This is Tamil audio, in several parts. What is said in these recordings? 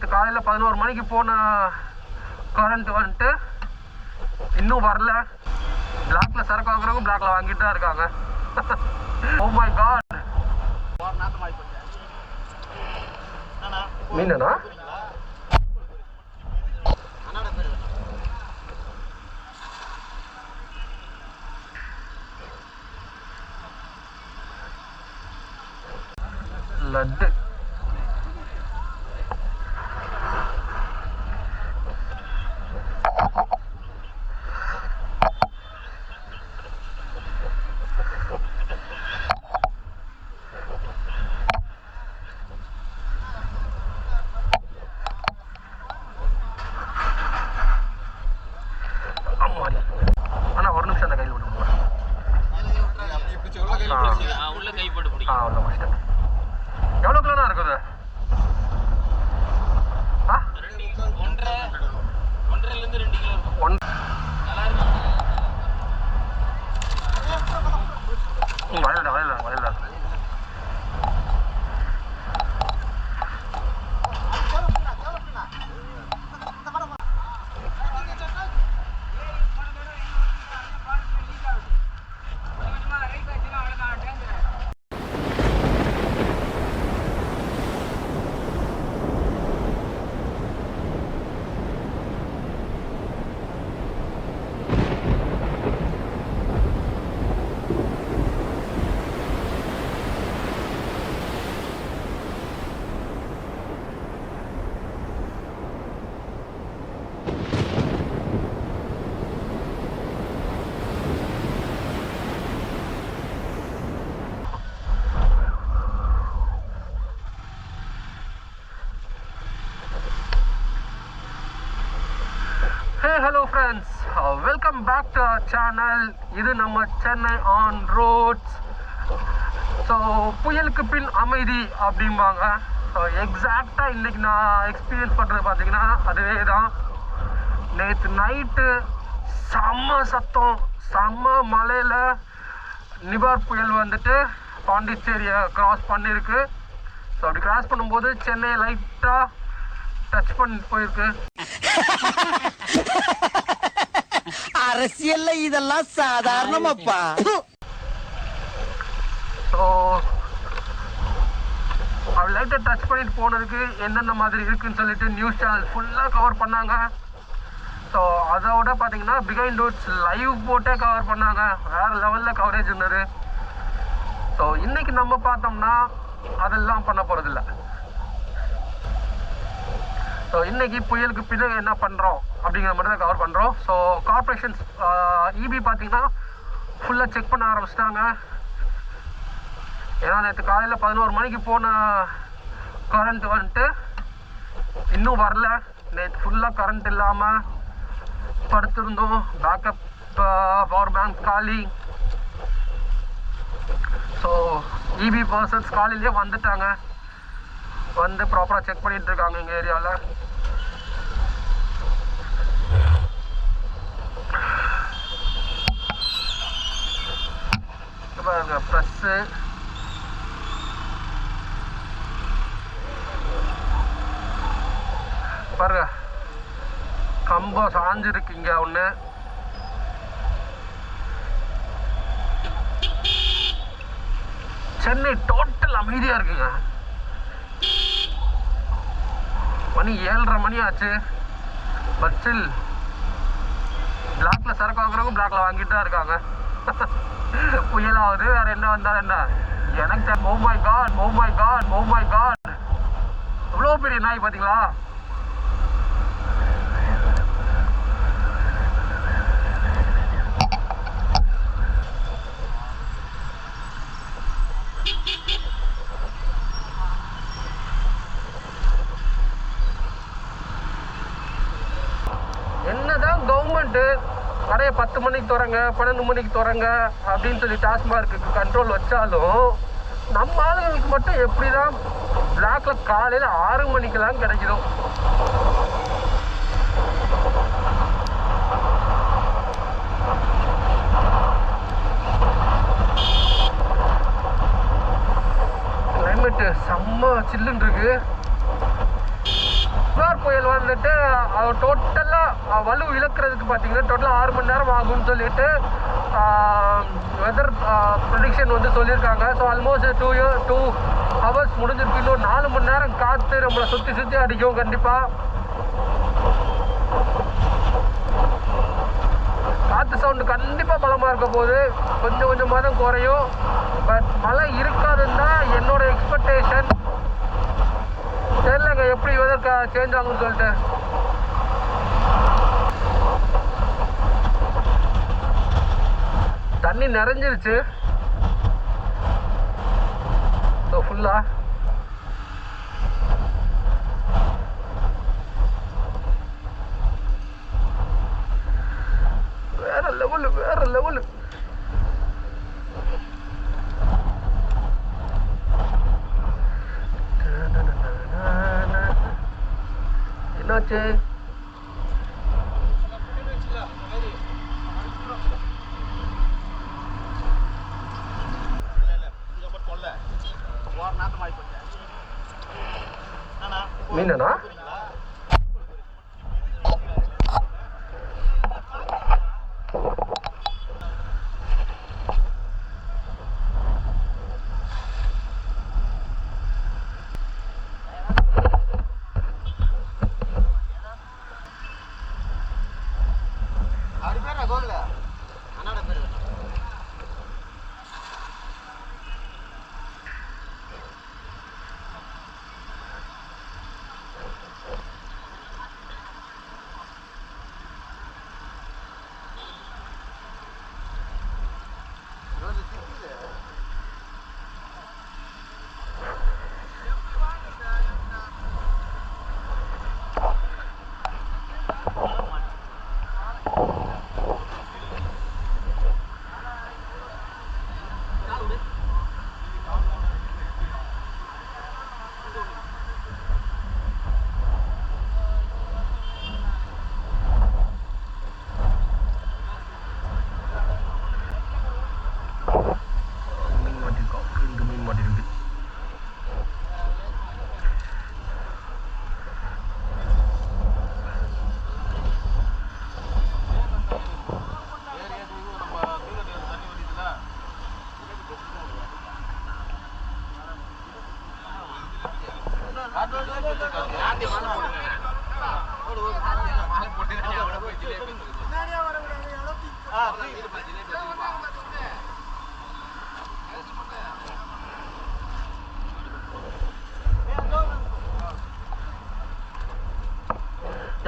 காலையில் 11 மணிக்கு போன கரண்ட் வந்துட்டு இன்னும் வரல. பிளாக்ல சரக்கு வாங்குறவங்க பிளாக்ல வாங்கிட்டு தான் இருக்காங்க. Oh my God, Meena laddu எவ்வளோ கிலோ தான் இருக்குது? வயல hello friends, welcome back to our channel. இது நம்ம சென்னை ஆன் ரோட்ஸ். ஸோ புயலுக்கு பின் அமைதி அப்படிம்பாங்க. ஸோ எக்ஸாக்டாக இன்றைக்கி நான் எக்ஸ்பீரியன்ஸ் பண்ணுறது பார்த்தீங்கன்னா அதுவே தான். நேற்று நைட்டு செம்ம சத்தம், செம்ம மலையில் நிபார் புயல் வந்துட்டு பாண்டிச்சேரியை கிராஸ் பண்ணியிருக்கு. ஸோ அப்படி கிராஸ் பண்ணும்போது சென்னையை லைட்டாக டச் பண்ணி போயிருக்கு. அரசியல்ல இதெல்லாம் சாதாரணமாப்பா. ஸோ அவர் லைட்டாக டச் பண்ணிட்டு போனதுக்கு என்னென்ன மாதிரி இருக்குன்னு சொல்லிட்டு நியூஸ் சேனல் ஃபுல்லாக கவர் பண்ணாங்க. ஸோ அதோட பார்த்தீங்கன்னா பிஹைண்ட் ரூட்ஸ் லைவ் போட்டே கவர் பண்ணாங்க. வேறு லெவலில் கவரேஜ் இருந்தது. ஸோ இன்னைக்கு நம்ம பார்த்தோம்னா அதெல்லாம் பண்ண போகிறதில்ல. ஸோ இன்றைக்கி புயலுக்கு பிறகு என்ன பண்ணுறோம் அப்படிங்கிற மாதிரி தான் கவர் பண்ணுறோம். ஸோ கார்பரேஷன்ஸ் இபி பார்த்தீங்கன்னா ஃபுல்லாக செக் பண்ண ஆரம்பிச்சிட்டாங்க. ஏன்னா நேற்று காலையில் 11 மணிக்கு போன கரண்ட் வந்துட்டு இன்னும் வரல. நேற்று ஃபுல்லாக கரண்ட் இல்லாமல் படுத்திருந்தோம். பேக்கப் பவர் பேங்க் காலி. ஸோ இபி பர்சன்ஸ் காலையிலேயே வந்துட்டாங்க, வந்து ப்ராப்பராக செக் பண்ணிகிட்டு இருக்காங்க எங்கள் ஏரியாவில். பாருங்க ப்ரெஸ்ஸு, பாருங்க கம்பம் சாஞ்சிருக்கு இங்கே ஒன்று. சென்னை டோட்டல் அமைதியாக இருக்குங்க. மணி 7:30 மணி ஆச்சு. பட் ஸ்டில் பிளாக்ல சரக்கு வாங்குறவங்க பிளாக்ல வாங்கிட்டு தான் இருக்காங்க. புயலாவது வேற என்ன வந்தாலும் என்ன எனக்கு. Oh my God, oh my God, oh my God, இவ்வளோ பெரிய நாய் பார்த்தீங்களா? என்னதான் கவர்மெண்ட்டு கடையை 10 மணிக்கு திறங்க 12 மணிக்கு திறங்க அப்படின்னு சொல்லி டாஸ்மார்க்கு கண்ட்ரோல் வச்சாலும் நம்ம ஆளுங்களுக்கு மட்டும் எப்படி தான் பிளாக்ல காலையில் 6 மணிக்கெல்லாம் கிடைக்குதோ. கிளைமேட்டு செம்ம சில்லுன்னு இருக்கு. புயல் வந்துட்டு டோட்டலாக வலு இழக்கிறதுக்கு பார்த்தீங்கன்னா டோட்டலாக 6 மணி நேரம் ஆகும்னு சொல்லிட்டு வெதர் ப்ரொடிக்ஷன் வந்து சொல்லியிருக்காங்க. ஸோ ஆல்மோஸ்ட் 2 ஹவர்ஸ் முடிஞ்சிருக்கு. இன்னும் 4 மணி நேரம் காற்று நம்மளை சுற்றி அடிக்கும் கண்டிப்பாக. காற்று சவுண்டு கண்டிப்பாக பலமாக இருக்க போது, கொஞ்சம் கொஞ்சமாக தான் குறையும். பட் மழை இருக்காதுன்னு தான் என்னோட எக்ஸ்பெக்டேஷன். தெரியலங்க எப்படி வெதர் சேஞ்ச் ஆகும்னு சொல்லிட்டு. தண்ணி நிறைஞ்சிருச்சு ஸோ ஃபுல்லாக. வேற லெவலு என்னாச்சு? மீனா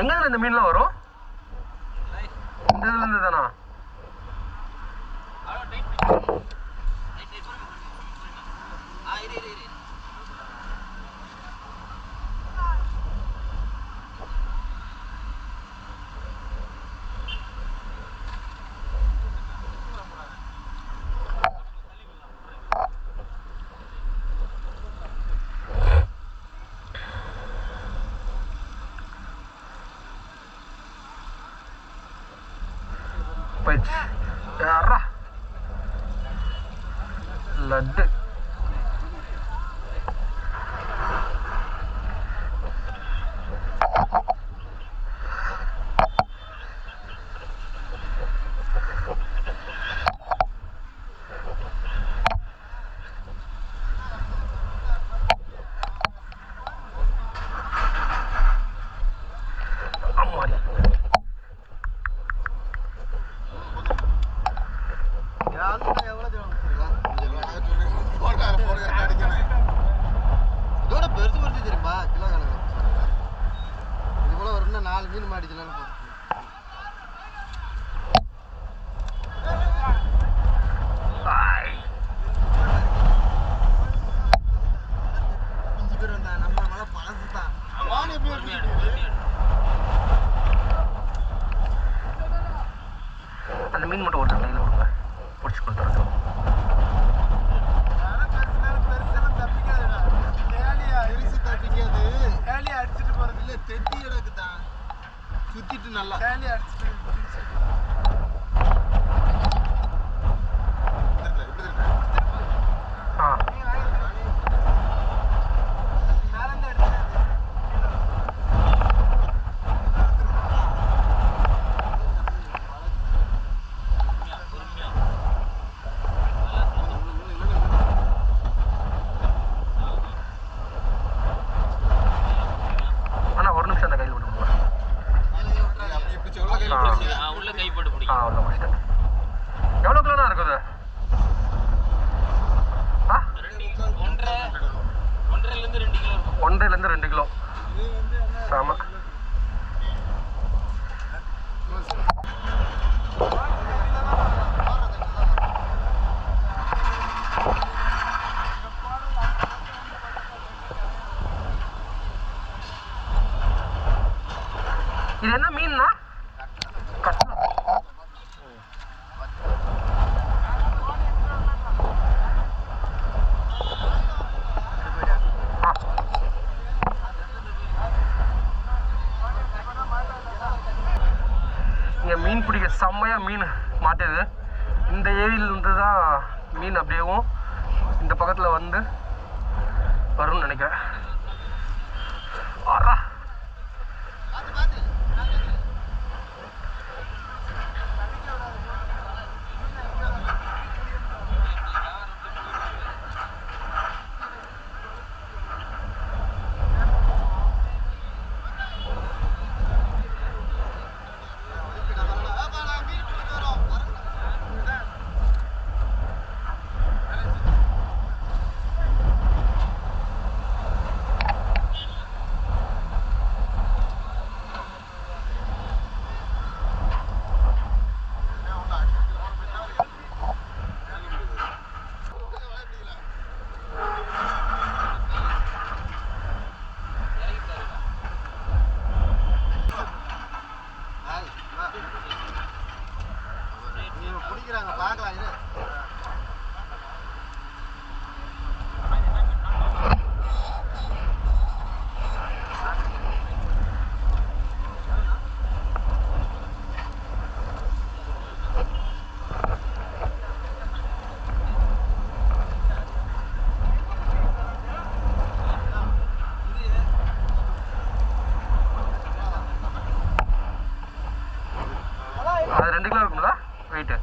எங்க இந்த மீன்லாம் வரும்? இந்த இதுல இருந்து தானா? லட்டு அந்த மீன் மட்டும் ஒரு கையில் கொடுங்க, பிடிச்சி கொடுத்துருக்கோம். அடிச்சுட்டு போறது இல்ல, தெட்டி கிடக்குதான் சுத்திட்டு நல்லா அடிச்சுட்டு இருக்குது? ஆ 1.5 2 கிலோ. ஆமாம். இது என்ன மீன்னா? கட்லா. இங்கே மீன் பிடிக்க செம்மையாக மீன் மாட்டுது. இந்த ஏரியிலிருந்து தான் மீன் அப்படியேவும் இந்த பக்கத்தில் வந்து வரும்னு நினைக்கிறேன். ஆறா குடிக்கிறாங்க பார்க்கலாம் இது. அது 2 கிலோ இருக்குங்களா வெயிட்டு?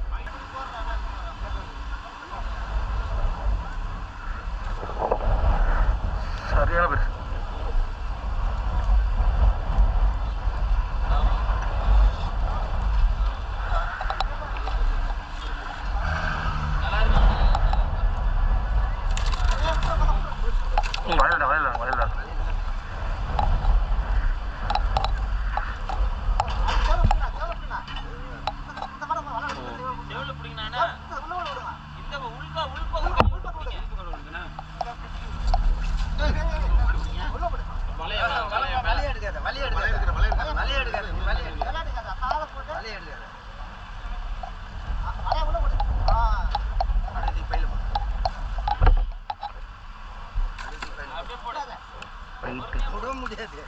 சரியான பேர். வயல்டா வயல்டா வயல்டா. முடியாது.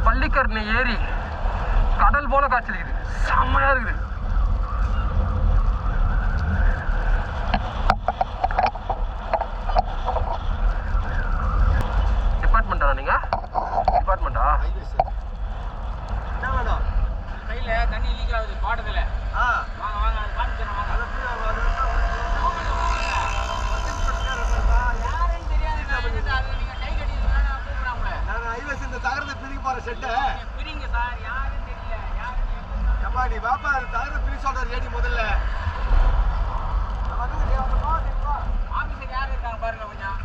பள்ளிக்கரணை ஏரி கடல் போல காய்ச்சலிக்குது. செம்மையா இருக்குது. டிபார்ட்மெண்டா நீங்க? டிபார்ட்மெண்டா? என்ன வேணும்? கையில தண்ணி லீக் ஆகுது பாட்டத்துல. வாங்க வாங்க அது பாத்து தரேன் வாங்க. யாரையும் தெரியாது அது நீங்க கை கட்டிட்டீங்கன்னா நான் கூப்பிடுறாங்களே. நான் ஐவஸ் இந்த தகரத்தை பிரிக்க போற செட்டை பிரிங்க சார் யாரும் தெரியல யாரும் எப்பா நீ பாப்பா அந்த தகரத்தை பிரி சொல்றாரு ஏடி முதல்ல. ஆபீசர் யார் இருக்காங்க பாருங்க கொஞ்சம்.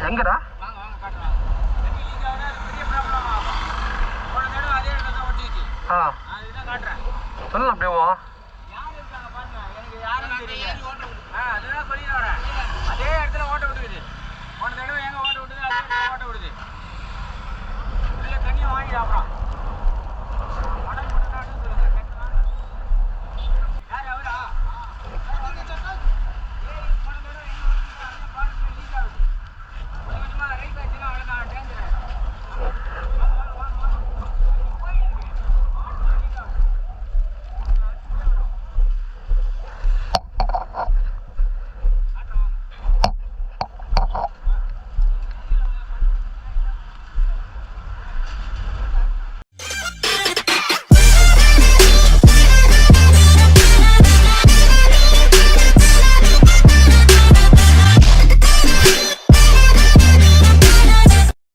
எங்கடா? வாங்க வாங்க காட்டுறேன். தண்ணி லீக் ஆகுது பெரிய ப்ராப்ளம் ஆகும். போன தடவை அதே இடத்துல தான் ஒட்டிச்சு. அதுதான் காட்டுறேன். சொல்லலாம் அப்படியேவா? யார் இருக்காங்க பாருங்க, எனக்கு யாரும் தெரியல. அதுதான் சொல்லிட்டு வரேன். அதே இடத்துல ஓட்ட விட்டுக்குது. போன தடவை எங்க ஓட்ட விட்டுது